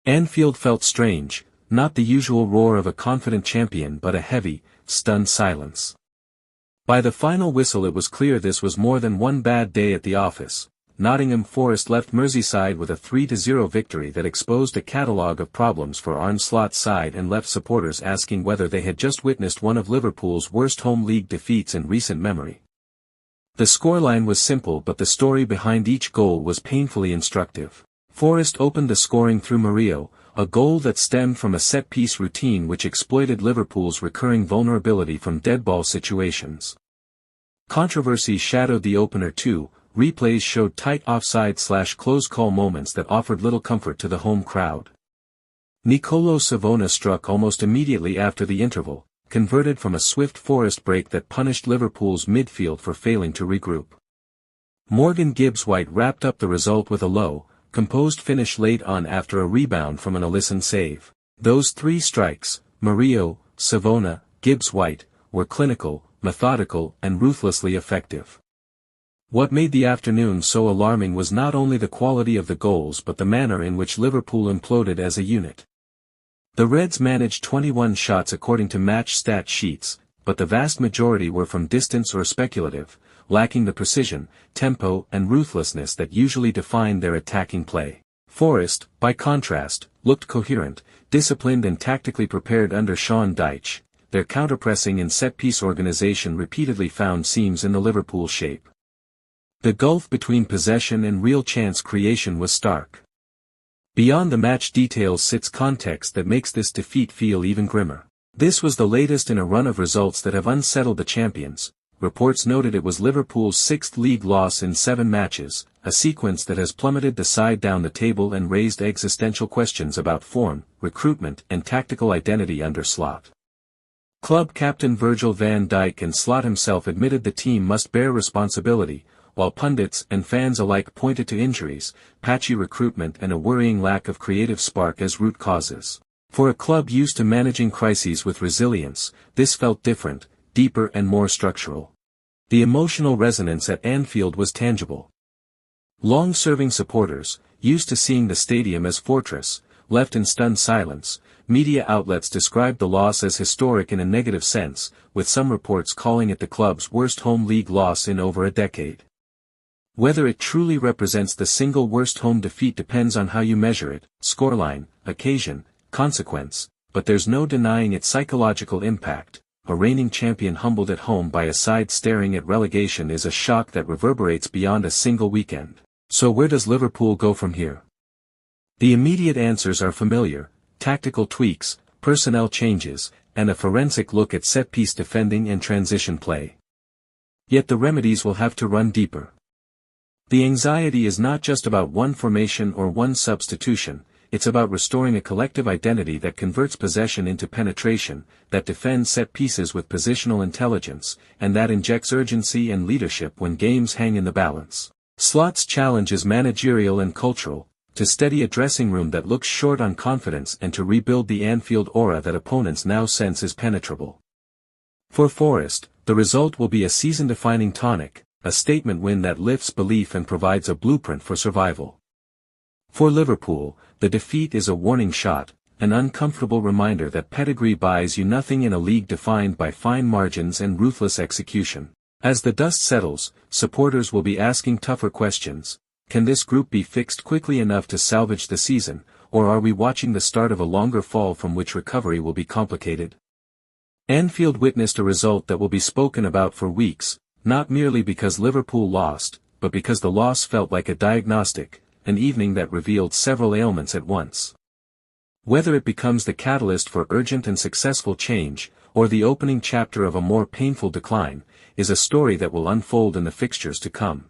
Anfield felt strange, not the usual roar of a confident champion but a heavy, stunned silence. By the final whistle it was clear this was more than one bad day at the office. Nottingham Forest left Merseyside with a 3-0 victory that exposed a catalogue of problems for Arne Slot's side and left supporters asking whether they had just witnessed one of Liverpool's worst home league defeats in recent memory. The scoreline was simple but the story behind each goal was painfully instructive. Forest opened the scoring through Murillo, a goal that stemmed from a set-piece routine which exploited Liverpool's recurring vulnerability from dead-ball situations. Controversy shadowed the opener too. Replays showed tight offside/close call moments that offered little comfort to the home crowd. Nicolo Savona struck almost immediately after the interval, converted from a swift Forest break that punished Liverpool's midfield for failing to regroup. Morgan Gibbs-White wrapped up the result with a low, composed finish late on after a rebound from an Alisson save. Those three strikes, Murillo, Savona, Gibbs-White, were clinical, methodical and ruthlessly effective. What made the afternoon so alarming was not only the quality of the goals but the manner in which Liverpool imploded as a unit. The Reds managed 21 shots according to match stat sheets, but the vast majority were from distance or speculative, lacking the precision, tempo and ruthlessness that usually define their attacking play. Forest, by contrast, looked coherent, disciplined and tactically prepared under Sean Dyche. Their counterpressing and set-piece organization repeatedly found seams in the Liverpool shape. The gulf between possession and real chance creation was stark. Beyond the match details sits context that makes this defeat feel even grimmer. This was the latest in a run of results that have unsettled the champions. Reports noted it was Liverpool's sixth league loss in 7 matches, a sequence that has plummeted the side down the table and raised existential questions about form, recruitment and tactical identity under Slot. Club captain Virgil van Dijk and Slot himself admitted the team must bear responsibility, while pundits and fans alike pointed to injuries, patchy recruitment and a worrying lack of creative spark as root causes. For a club used to managing crises with resilience, this felt different, deeper and more structural. The emotional resonance at Anfield was tangible. Long-serving supporters, used to seeing the stadium as fortress, left in stunned silence. Media outlets described the loss as historic in a negative sense, with some reports calling it the club's worst home league loss in over a decade. Whether it truly represents the single worst home defeat depends on how you measure it, scoreline, occasion, consequence, but there's no denying its psychological impact. A reigning champion humbled at home by a side staring at relegation is a shock that reverberates beyond a single weekend. So where does Liverpool go from here? The immediate answers are familiar: tactical tweaks, personnel changes, and a forensic look at set-piece defending and transition play. Yet the remedies will have to run deeper. The anxiety is not just about one formation or one substitution, it's about restoring a collective identity that converts possession into penetration, that defends set pieces with positional intelligence, and that injects urgency and leadership when games hang in the balance. Slot's challenge is managerial and cultural, to steady a dressing room that looks short on confidence and to rebuild the Anfield aura that opponents now sense is penetrable. For Forest, the result will be a season-defining tonic, a statement win that lifts belief and provides a blueprint for survival. For Liverpool, the defeat is a warning shot, an uncomfortable reminder that pedigree buys you nothing in a league defined by fine margins and ruthless execution. As the dust settles, supporters will be asking tougher questions. Can this group be fixed quickly enough to salvage the season, or are we watching the start of a longer fall from which recovery will be complicated? Anfield witnessed a result that will be spoken about for weeks, not merely because Liverpool lost, but because the loss felt like a diagnostic, an evening that revealed several ailments at once. Whether it becomes the catalyst for urgent and successful change, or the opening chapter of a more painful decline, is a story that will unfold in the fixtures to come.